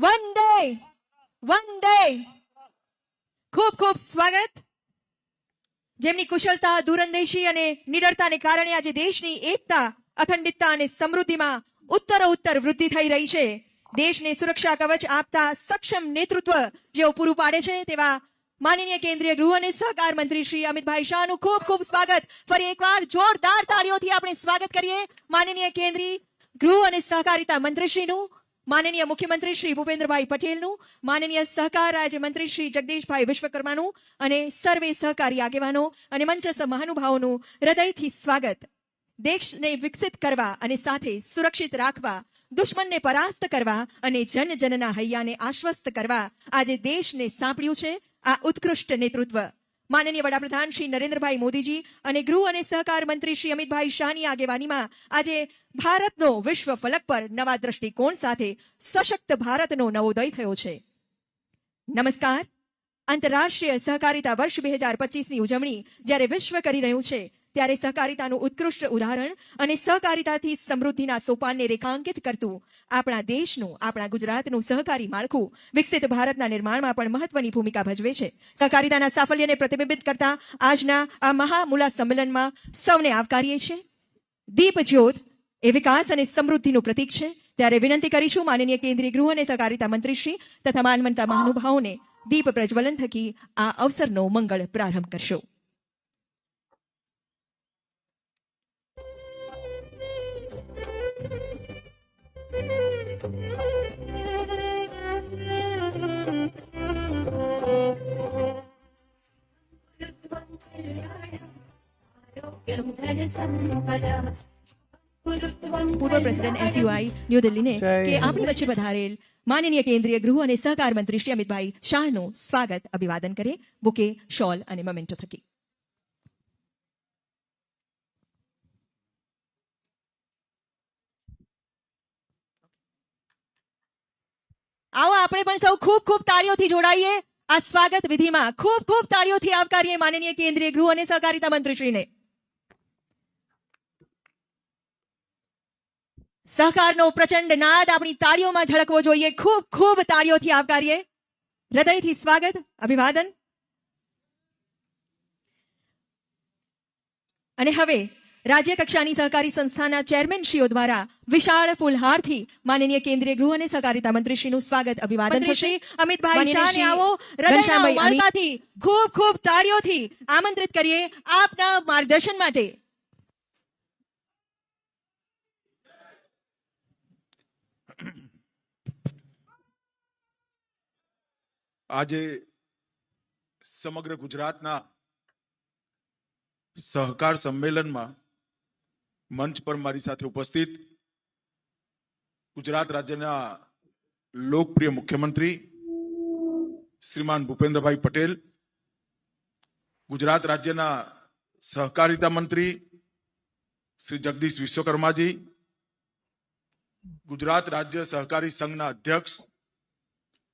વંદે વંદે. ખૂબ ખૂબ સ્વાગત. જેમની કુશળતા, દૂરંદેશી અને નિડરતાને કારણે આજે દેશની એકતા, અખંડિતતા અને સમૃદ્ધિમાં ઉત્તરોત્તર વૃદ્ધિ થઈ રહી છે. દેશને સુરક્ષા કવચ આપતા સક્ષમ નેતૃત્વ જેઓ પૂરું પાડે છે તેવા માનનીય કેન્દ્રીય ગૃહ અને સહકાર મંત્રી શ્રી અમિતભાઈ શાહનું ખૂબ ખૂબ સ્વાગત. ફરી એકવાર જોરદાર તાળીઓથી આપણે સ્વાગત કરીએ માનનીય કેન્દ્રીય ગૃહ અને સહકારિતા મંત્રીશ્રીનું, માનનીય મુખ્યમંત્રી શ્રી ભૂપેન્દ્રભાઈ પટેલનું, માનનીય સહકાર રાજ્યમંત્રી શ્રી જગદીશભાઈ વિશ્વકર્માનું અને સર્વે સહકારી આગેવાનો અને મંચસ્થ મહાનુભાવોનું હૃદયથી સ્વાગત. દેશને વિકસિત કરવા અને સાથે સુરક્ષિત રાખવા, દુશ્મનને પરાસ્ત કરવા અને જનજનના હૈયાને આશ્વસ્ત કરવા આજે દેશને સાંપડ્યું છે આ ઉત્કૃષ્ટ નેતૃત્વ. માનનીય વડાપ્રધાન શ્રી નરેન્દ્રભાઈ મોદીજી અને ગૃહ અને સહકાર મંત્રી શ્રી અમિતભાઈ શાહની આગેવાનીમાં આજે ભારતનો વિશ્વ ફલક પર નવા દ્રષ્ટિકોણ સાથે સશક્ત ભારતનો નવોદય થયો છે. નમસ્કાર. આંતરરાષ્ટ્રીય સહકારિતા વર્ષ 2025ની ઉજવણી જ્યારે વિશ્વ કરી રહ્યું છે ત્યારે સહકારિતાનું ઉત્કૃષ્ટ ઉદાહરણ અને સહકારિતાથી સમૃદ્ધિના સોપાનને રેખાંકિત કરતું આપણા દેશનું, આપણા ગુજરાતનું સહકારી માળખું વિકસિત ભારતના નિર્માણમાં પણ મહત્વની ભૂમિકા ભજવે છે. સહકારિતાના સાફલ્યને પ્રતિબિંબિત કરતા આજના આ મહામૂલા સંમેલનમાં સૌને આવકારીએ છીએ. દીપ જ્યોત એ વિકાસ અને સમૃદ્ધિનું પ્રતીક છે. ત્યારે વિનંતી કરીશું માનનીય કેન્દ્રીય ગૃહ અને સહકારિતા મંત્રીશ્રી તથા માનવંતા મહાનુભાવોને દીપ પ્રજ્વલન થકી આ અવસરનો મંગળ પ્રારંભ કરશો. પૂર્વ પ્રેસિડેન્ટ એનસીયુઆઈ ન્યૂ દિલ્હીને કે આપણી વચ્ચે પધારેલ માનનીય કેન્દ્રીય ગૃહ અને સહકાર મંત્રી શ્રી અમિતભાઈ શાહનું સ્વાગત અભિવાદન કરે બુકે, શોલ અને મોમેન્ટો થકી. આવો આપણે પણ સૌ ખૂબ ખૂબ તાળીઓથી જોડાઈએ આ સ્વાગત વિધિમાં. ખૂબ ખૂબ તાળીઓથી આવકારીએ માનનીય કેન્દ્રીય ગૃહ અને સહકારિતા મંત્રીશ્રીને. સહકારનો પ્રચંડ નાદ આપણી તાળીઓમાં ઝળકવો જોઈએ. ખૂબ ખૂબ તાળીઓથી આવકારીએ. હૃદયથી સ્વાગત, અભિવાદન. અને હવે રાજ્ય કક્ષાની સહકારી સંસ્થાના ચેરમેનશ્રીઓ દ્વારા વિશાળ ફૂલહારથી માનનીય કેન્દ્રીય ગૃહ અને સહકારિતા મંત્રીશ્રીનું સ્વાગત અભિવાદન થશે. અમિતભાઈ શાહને આવો હૃદયના ઉમળકાથી ખૂબ ખૂબ તાળીઓથી આમંત્રિત કરીએ આપના માર્ગદર્શન માટે. આજે સમગ્ર ગુજરાતના સહકાર સંમેલનમાં મંચ પર મારી સાથે ઉપસ્થિત ગુજરાત રાજ્યના લોકપ્રિય મુખ્યમંત્રી શ્રીમાન ભૂપેન્દ્રભાઈ પટેલ, ગુજરાત રાજ્યના સહકારિતા મંત્રી શ્રી જગદીશ વિશ્વકર્માજી, ગુજરાત રાજ્ય સહકારી સંઘના અધ્યક્ષ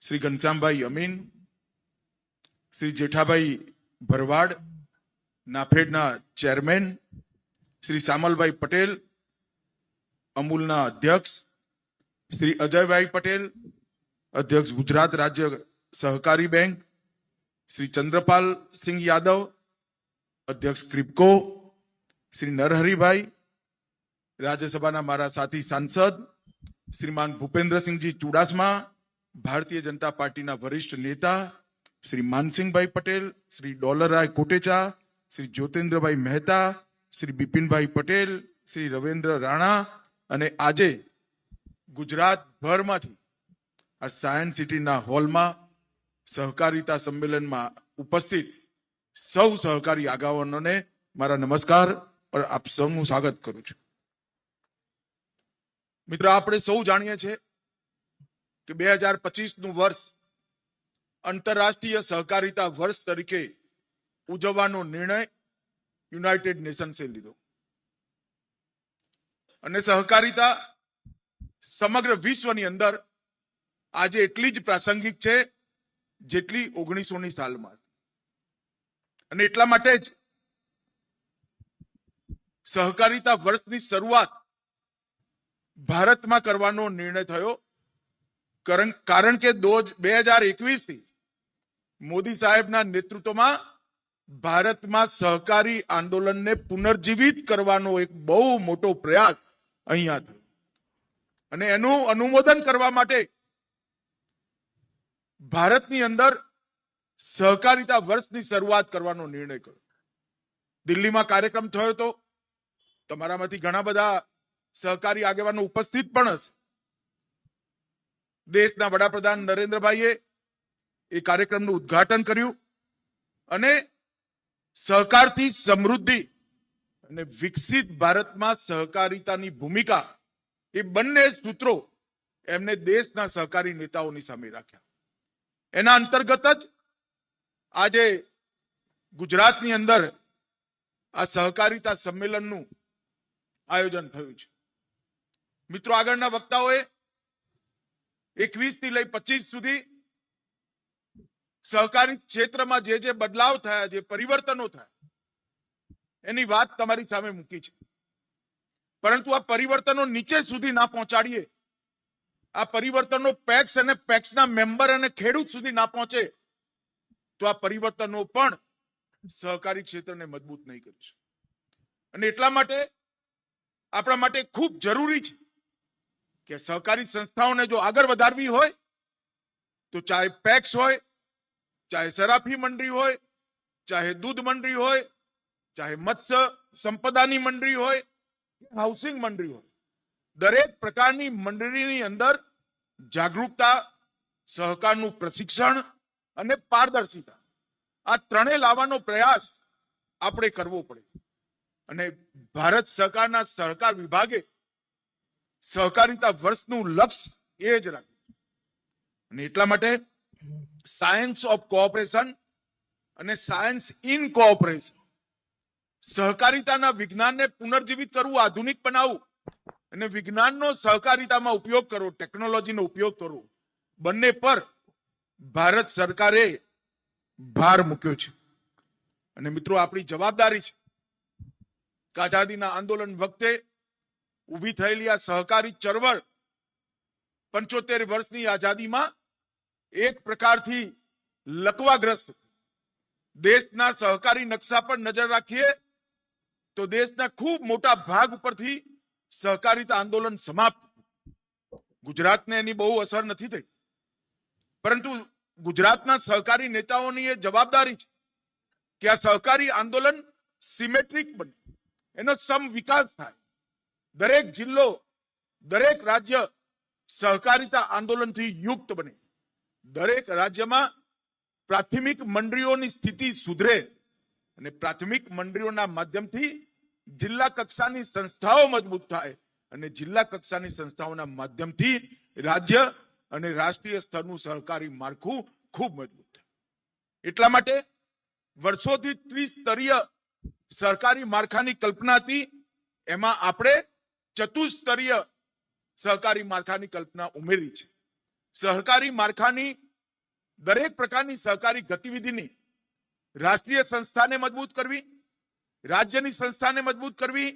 શ્રી ઘનશ્યામભાઈ અમીન, શ્રી જેઠાભાઈ ભરવાડ, નાફેડના ચેરમેન શ્રી શામલભાઈ પટેલ, અમૂલના અધ્યક્ષ શ્રી અજયભાઈ પટેલ, અધ્યક્ષ ગુજરાત રાજ્ય સહકારી બેંક શ્રી ચંદ્રપાલ સિંહ યાદવ, અધ્યક્ષ ક્રિપકો શ્રી નરહરિભાઈ, રાજ્યસભાના મારા સાથી સાંસદ શ્રીમાન ભૂપેન્દ્રસિંહજી ચુડાસમા, ભારતીય જનતા પાર્ટીના વરિષ્ઠ નેતા શ્રી માનસિંહભાઈ પટેલ, શ્રી ડોલરરાય કોટેચા, શ્રી જ્યોતિન્દ્રભાઈ મહેતા, શ્રી બિપિનભાઈ પટેલ, શ્રી રવિન્દ્ર રાણા અને આજે ગુજરાતભરમાંથી આ સાયન્સ સિટીના હોલમાં સહકારિતા સંમેલનમાં ઉપસ્થિત સૌ સહકારી આગેવાનોને મારા નમસ્કાર આપ સૌનું સ્વાગત કરું છું. મિત્રો, આપણે સૌ જાણીએ છીએ કે 2025નું વર્ષ આંતરરાષ્ટ્રીય સહકારિતા વર્ષ તરીકે ઉજવવાનો નિર્ણય યુનાઇટેડ નેશન્સે લીધો અને સહકારિતા સમગ્ર વિશ્વની અંદર આજે એટલી જ પ્રાસંગિક છે જેટલી 1900ની સાલમાં. અને એટલા માટે જ સહકારિતા વર્ષની શરૂઆત ભારતમાં કરવાનો નિર્ણય થયો કારણ કે 2021 થી મોદી સાહેબના નેતૃત્વમાં ભારતમાં સહકારી આંદોલનને પુનર્જીવિત કરવાનો એક બહુ મોટો પ્રયાસ અહીંયા થયો અને એનું અનુમોદન કરવા માટે ભારતની અંદર સહકારિતા વર્ષની શરૂઆત કરવાનો નિર્ણય કર્યો. દિલ્હીમાં કાર્યક્રમ થયો હતો. તમારામાંથી ઘણા બધા સહકારી આગેવાનો ઉપસ્થિત પણ હશે. દેશના વડાપ્રધાન નરેન્દ્રભાઈએ એ કાર્યક્રમનું ઉદ્ઘાટન કર્યું અને સહકારથી સમૃદ્ધિ અને વિકસિત ભારતમાં સહકારિતાની ભૂમિકા એ બંને સૂત્રો એમને દેશના સહકારી નેતાઓની સામે રાખ્યા. એના અંતર્ગત જ આજે ગુજરાતની અંદર આ સહકારિતા સંમેલનનું આયોજન થયું છે. મિત્રો, આગળના વક્તાઓએ 21 થી લઈ 25 સુધી સહકારી ક્ષેત્રમાં જે બદલાવ થયા, જે પરિવર્તનો થયા એની વાત તમારી સામે મૂકી છે. પરંતુ આ પરિવર્તનો નીચે સુધી ના પહોંચાડીએ, આ પરિવર્તનો પેક્સ અને પેક્સના મેમ્બર અને ખેડૂત સુધી ના પહોંચે તો આ પરિવર્તનો પણ સહકારી ક્ષેત્રને મજબૂત નહીં કરી શકે. અને એટલા માટે આપણા માટે ખૂબ જરૂરી છે કે સહકારી સંસ્થાઓને જો આગળ વધારવી હોય તો ચાહે પેક્સ હોય, ચાહે સરાફી મંડળી હોય, ચાહે દૂધ મંડળી હોય, ચાહે મત્સ્ય સંપદાની મંડળી હોય, હાઉસિંગ મંડળી હોય, દરેક પ્રકારની મંડળીની અંદર જાગૃતતા, સહકારનું પ્રશિક્ષણ અને પારદર્શિતા આ ત્રણે લાવવાનો પ્રયાસ આપણે કરવો પડે. અને ભારત સરકારના સહકાર વિભાગે સહકારિતા વર્ષનું લક્ષ્ય એ જ રાખ્યું. અને એટલા માટે સાયન્સ ઓફ કોઓપરેશન અને સાયન્સ ઇન કોઓપરેશન, સહકારિતાના વિજ્ઞાનને પુનર્જીવિત કરવું, આધુનિક બનાવવું અને વિજ્ઞાનનો સહકારિતામાં ઉપયોગ કરવો, ટેકનોલોજીનો ઉપયોગ કરવો, બંને પર ભારત સરકારે ભાર મૂક્યો છે. અને મિત્રો, આપણી જવાબદારી છે કે આઝાદીના આંદોલન વખતે ઊભી થયેલી આ સહકારી ચળવળ 75 વર્ષની આઝાદીમાં એક પ્રકારથી લકવાગ્રસ્ત. દેશના સહકારી નકશા પર નજર રાખીએ તો દેશના ખૂબ મોટા ભાગ ઉપરથી સહકારિતા આંદોલન સમાપ્ત. ગુજરાતને એની બહુ અસર નથી થઈ, પરંતુ ગુજરાતના સહકારી નેતાઓની એ જવાબદારી છે કે આ સહકારી આંદોલન સિમેટ્રિક બને, એનો સમ વિકાસ થાય. દરેક જિલ્લો, દરેક રાજ્ય સહકારિતા આંદોલનથી યુક્ત બને. દરેક રાજ્યમાં પ્રાથમિક મંડળીઓની સ્થિતિ સુધરે અને પ્રાથમિક મંડળીઓના માધ્યમથી જિલ્લા કક્ષાની સંસ્થાઓ મજબૂત થાય અને જિલ્લા કક્ષાની સંસ્થાઓના માધ્યમથી રાજ્ય અને રાષ્ટ્રીય સ્તરનું સહકારી માળખું ખૂબ મજબૂત થાય. એટલા માટે વર્ષોથી ત્રિસ્તરીય સહકારી માળખાની કલ્પના હતી, એમાં આપણે ચતુસ્તરીય સહકારી માળખાની કલ્પના ઉમેરી છે. સહકારી માળખાની દરેક પ્રકારની સહકારી ગતિવિધિની રાષ્ટ્રીય સંસ્થાને મજબૂત કરવી, રાજ્યની સંસ્થાને મજબૂત કરવી,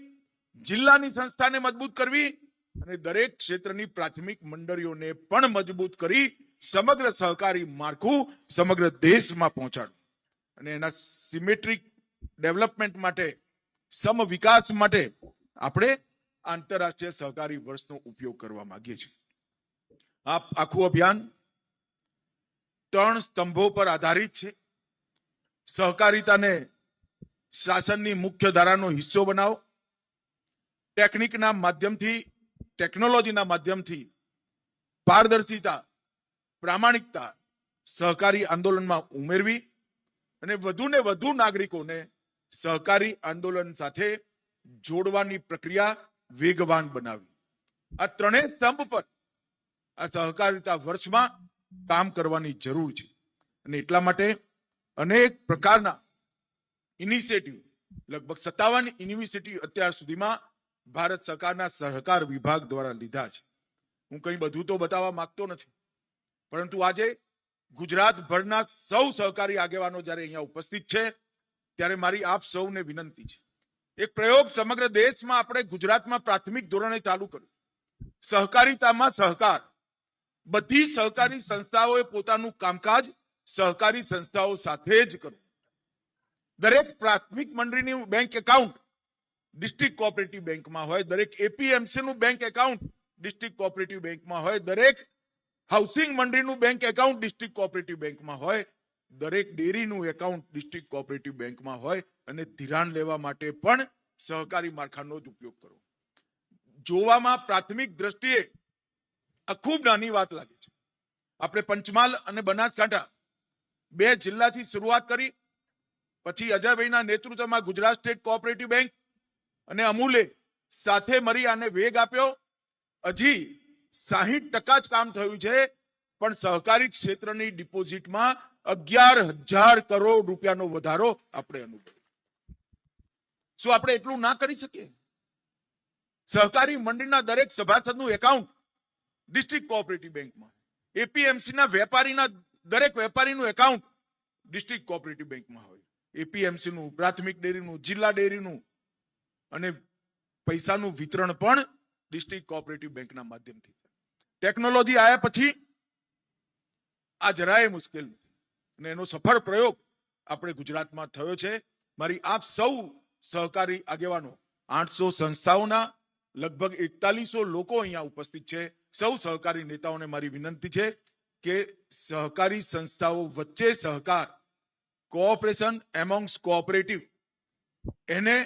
જિલ્લાની સંસ્થાને મજબૂત કરવી અને દરેક ક્ષેત્રની પ્રાથમિક મંડળીઓને પણ મજબૂત કરી સમગ્ર સહકારી માળખું સમગ્ર દેશમાં પહોંચાડવું. અને એના સિમેટ્રિક ડેવલપમેન્ટ માટે, સમ વિકાસ માટે આપણે આંતરરાષ્ટ્રીય સહકારી વર્ષનો ઉપયોગ કરવા માંગીએ છીએ. આ આખું અભિયાન 3 સ્તંભો પર આધારિત છે. સહકારિતાને શાસનની મુખ્ય ધારાનો હિસ્સો બનાવો, ટેકનિકના માધ્યમથી, ટેકનોલોજીના માધ્યમથી પારદર્શિતા, પ્રામાણિકતા સહકારી આંદોલનમાં ઉમેરવી અને વધુને વધુ નાગરિકોને સહકારી આંદોલન સાથે જોડવાની પ્રક્રિયા વેગવાન બનાવી. આ ત્રણેય સ્તંભ પર આ સહકારિતા વર્ષમાં કામ કરવાની જરૂર છે. અને એટલા માટે અનેક પ્રકારના ઇનિશિયેટિવ, લગભગ 57 ઇનિશિયેટિવ અત્યાર સુધીમાં ભારત સરકારના સહકાર વિભાગ દ્વારા લીધા છે. હું કંઈ બધું તો બતાવવા માંગતો નથી, પરંતુ આજે ગુજરાતભરના સૌ સહકારી આગેવાનો જ્યારે અહીંયા ઉપસ્થિત છે ત્યારે મારી આપ સૌને વિનંતી છે, એક પ્રયોગ સમગ્ર દેશમાં આપણે ગુજરાતમાં પ્રાથમિક ધોરણે ચાલુ કર્યો. સહકારિતામાં સહકાર, બધી સહકારી સંસ્થાઓએ પોતાનું કામકાજ સહકારી સંસ્થાઓ સાથે જ કરવું. દરેક પ્રાથમિક મંડળીનું બેંક એકાઉન્ટ ડિસ્ટ્રિક્ટ કોઓપરેટિવ બેંકમાં હોય, દરેક એપીએમસી નું બેંક એકાઉન્ટ ડિસ્ટ્રિક્ટ કોઓપરેટિવ બેંકમાં હોય, દરેક હાઉસિંગ મંડળીનું બેંક એકાઉન્ટ ડિસ્ટ્રિક્ટ કોઓપરેટિવ બેંકમાં હોય, દરેક ડેરીનું એકાઉન્ટ ડિસ્ટ્રિક્ટ કોઓપરેટિવ બેંકમાં હોય અને ધિરાણ લેવા માટે પણ સહકારી માળખાનો જ ઉપયોગ કરવો. જોવામાં પ્રાથમિક દ્રષ્ટિએ આ ખૂબ નાની વાત લાગે છે. આપણે પંચમહાલ અને બનાસકાંઠા 2 જિલ્લાથી શરૂઆત કરી, પછી અજયભાઈના નેતૃત્વમાં ગુજરાત સ્ટેટ કોઓપરેટિવ બેંક અને અમૂલે સાથે મળી આને વેગ આપ્યો. હજી 60% જ કામ થયું છે, પણ સહકારી ક્ષેત્રની ડિપોઝિટમાં 11,000 કરોડ રૂપિયાનો વધારો આપણે અનુભવ્યો. શું આપણે એટલું ના કરી શકીએ? સહકારી મંડળીના દરેક સભાસદનું એકાઉન્ટ ડિસ્ટ્રિક્ટ કોઓપરેટિવ બેંકમાં, એપીએમસીના દરેક વેપારીનું એકાઉન્ટ ડિસ્ટ્રિક્ટ કોઓપરેટિવ બેંકમાં હોય, એપીએમસીનું, પ્રાથમિક ડેરીનું, જિલ્લા ડેરીનું અને પૈસાનું વિતરણ પણ ડિસ્ટ્રિક્ટ કોઓપરેટિવ બેંકના માધ્યમથી. ટેકનોલોજી આવ્યા પછી આ જરાય મુશ્કેલ નથી અને એનો સફળ પ્રયોગ આપણે ગુજરાતમાં થયો છે. મારી આપ સૌ સહકારી આગેવાનો, 800 સંસ્થાઓના લગભગ 4100 લોકો અહીંયા ઉપસ્થિત છે. સૌ સહકારી નેતાઓને મારી વિનંતી છે કે સહકારી સંસ્થાઓ વચ્ચે સહકાર, કોઓપરેશન એમોંગ્સ કોઓપરેટિવ, એને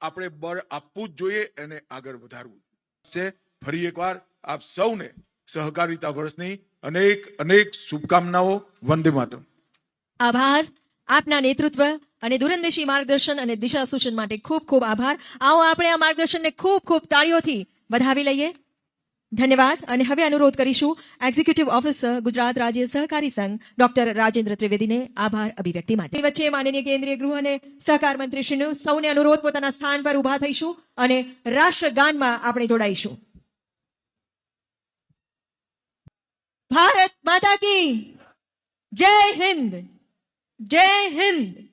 આપણે બળ આપવું જ જોઈએ, એને આગળ વધારવું છે. ફરી એકવાર આપ સૌને સહકારિતા વર્ષની અનેક અનેક શુભકામનાઓ. વંદે માતરમ. આભાર આપના નેતૃત્વ અને દૂરંદેશી માર્ગદર્શન અને દિશા સૂચન માટે ખૂબ ખૂબ આભાર. આવો આપણે આ માર્ગદર્શનને ખૂબ ખૂબ તાળીઓથી વધાવી લઈએ. ધન્યવાદ. અને હવે અનુરોધ કરીશું એક્ઝિક્યુટિવ ઓફિસર ગુજરાત રાજ્ય સહકારી સંઘ ડોક્ટર રાજેન્દ્ર ત્રિવેદીને આભાર અભિવ્યક્તિ માટે. વચ્ચે માનનીય કેન્દ્રીય ગૃહ અને સહકાર મંત્રીશ્રીનું સૌને અનુરોધ પોતાના સ્થાન પર ઉભા થઈશું અને રાષ્ટ્રગાનમાં આપણે જોડાઈશું. ભારત માતા કી જય હિન્દ, જય હિન્દ.